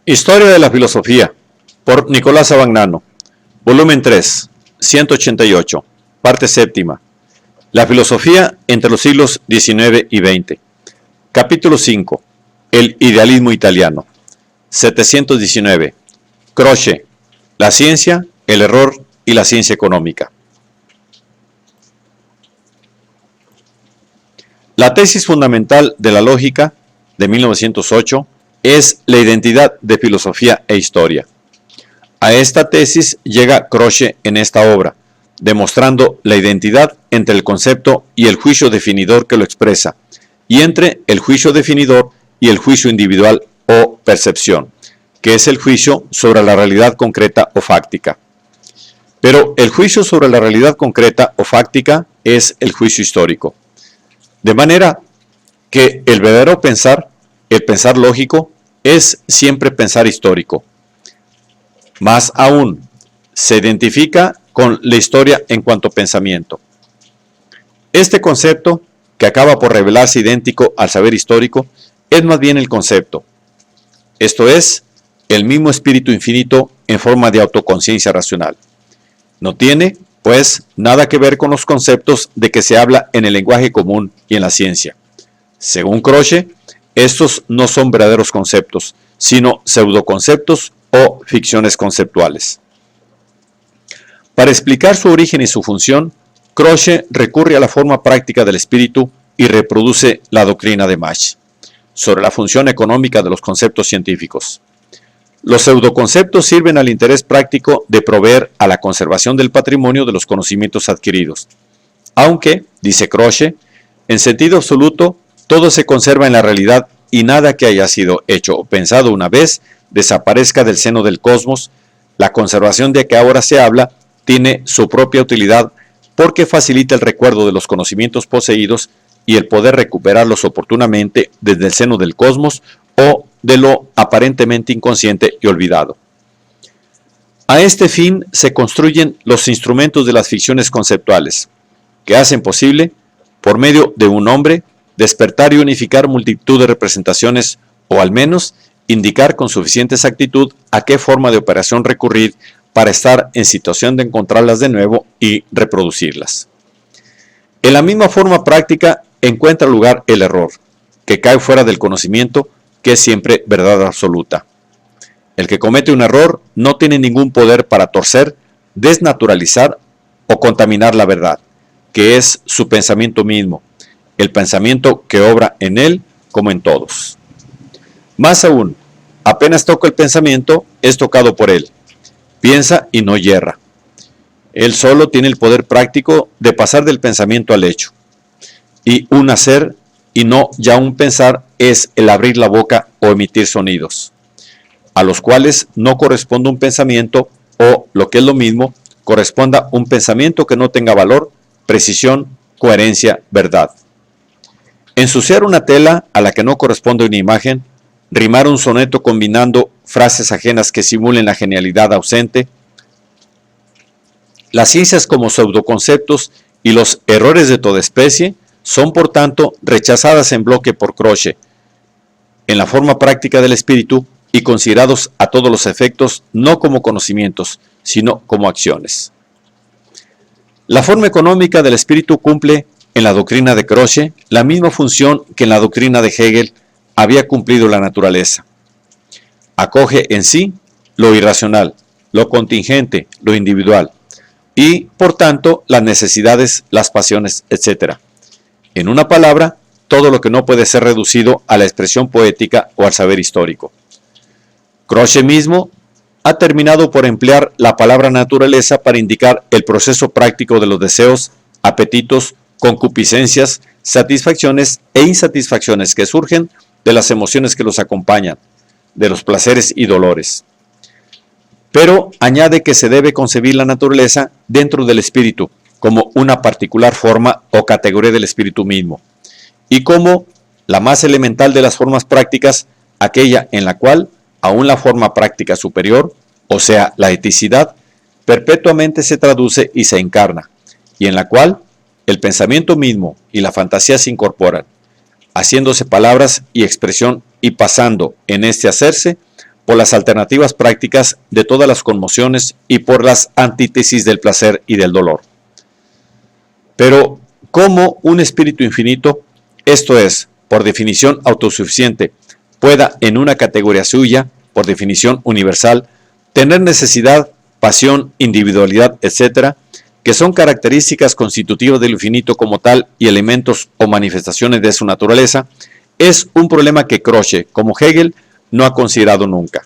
Historia de la filosofía, por Nicolás Abagnano, volumen 3, 188, parte séptima. La filosofía entre los siglos XIX y XX. Capítulo 5. El idealismo italiano. 719. Croce. La ciencia, el error y la ciencia económica. La tesis fundamental de la lógica, de 1908, es la identidad de filosofía e historia. A esta tesis llega Croce en esta obra, demostrando la identidad entre el concepto y el juicio definidor que lo expresa, y entre el juicio definidor y el juicio individual o percepción, que es el juicio sobre la realidad concreta o fáctica. Pero el juicio sobre la realidad concreta o fáctica es el juicio histórico. De manera que el verdadero pensar, el pensar lógico, es siempre pensar histórico. Más aún, se identifica con la historia en cuanto pensamiento. Este concepto, que acaba por revelarse idéntico al saber histórico, es más bien el concepto. Esto es, el mismo espíritu infinito en forma de autoconciencia racional. No tiene, pues, nada que ver con los conceptos de que se habla en el lenguaje común y en la ciencia. Según Croce, estos no son verdaderos conceptos, sino pseudoconceptos o ficciones conceptuales. Para explicar su origen y su función, Croce recurre a la forma práctica del espíritu y reproduce la doctrina de Mach sobre la función económica de los conceptos científicos. Los pseudoconceptos sirven al interés práctico de proveer a la conservación del patrimonio de los conocimientos adquiridos. Aunque, dice Croce, en sentido absoluto, todo se conserva en la realidad y nada que haya sido hecho o pensado una vez desaparezca del seno del cosmos, la conservación de que ahora se habla tiene su propia utilidad porque facilita el recuerdo de los conocimientos poseídos y el poder recuperarlos oportunamente desde el seno del cosmos o de lo aparentemente inconsciente y olvidado. A este fin se construyen los instrumentos de las ficciones conceptuales, que hacen posible, por medio de un hombre, despertar y unificar multitud de representaciones o al menos indicar con suficiente exactitud a qué forma de operación recurrir para estar en situación de encontrarlas de nuevo y reproducirlas. En la misma forma práctica encuentra lugar el error, que cae fuera del conocimiento, que es siempre verdad absoluta. El que comete un error no tiene ningún poder para torcer, desnaturalizar o contaminar la verdad, que es su pensamiento mismo, el pensamiento que obra en él como en todos. Más aún, apenas toca el pensamiento, es tocado por él. Piensa y no yerra. Él solo tiene el poder práctico de pasar del pensamiento al hecho. Y un hacer y no ya un pensar es el abrir la boca o emitir sonidos, a los cuales no corresponde un pensamiento o, lo que es lo mismo, corresponda un pensamiento que no tenga valor, precisión, coherencia, verdad. Ensuciar una tela a la que no corresponde una imagen, rimar un soneto combinando frases ajenas que simulen la genialidad ausente. Las ciencias como pseudoconceptos y los errores de toda especie son por tanto rechazadas en bloque por Croce, en la forma práctica del espíritu y considerados a todos los efectos no como conocimientos, sino como acciones. La forma económica del espíritu cumple en la doctrina de Croce la misma función que en la doctrina de Hegel había cumplido la naturaleza. Acoge en sí lo irracional, lo contingente, lo individual, y, por tanto, las necesidades, las pasiones, etc. En una palabra, todo lo que no puede ser reducido a la expresión poética o al saber histórico. Croce mismo ha terminado por emplear la palabra naturaleza para indicar el proceso práctico de los deseos, apetitos, concupiscencias, satisfacciones e insatisfacciones que surgen de las emociones que los acompañan, de los placeres y dolores. Pero añade que se debe concebir la naturaleza dentro del espíritu, como una particular forma o categoría del espíritu mismo, y como la más elemental de las formas prácticas, aquella en la cual, aún la forma práctica superior, o sea, la eticidad, perpetuamente se traduce y se encarna, y en la cual el pensamiento mismo y la fantasía se incorporan, haciéndose palabras y expresión y pasando en este hacerse por las alternativas prácticas de todas las conmociones y por las antítesis del placer y del dolor. Pero, ¿cómo un espíritu infinito, esto es, por definición autosuficiente, pueda en una categoría suya, por definición universal, tener necesidad, pasión, individualidad, etcétera, que son características constitutivas del infinito como tal y elementos o manifestaciones de su naturaleza, es un problema que Kroshe, como Hegel, no ha considerado nunca.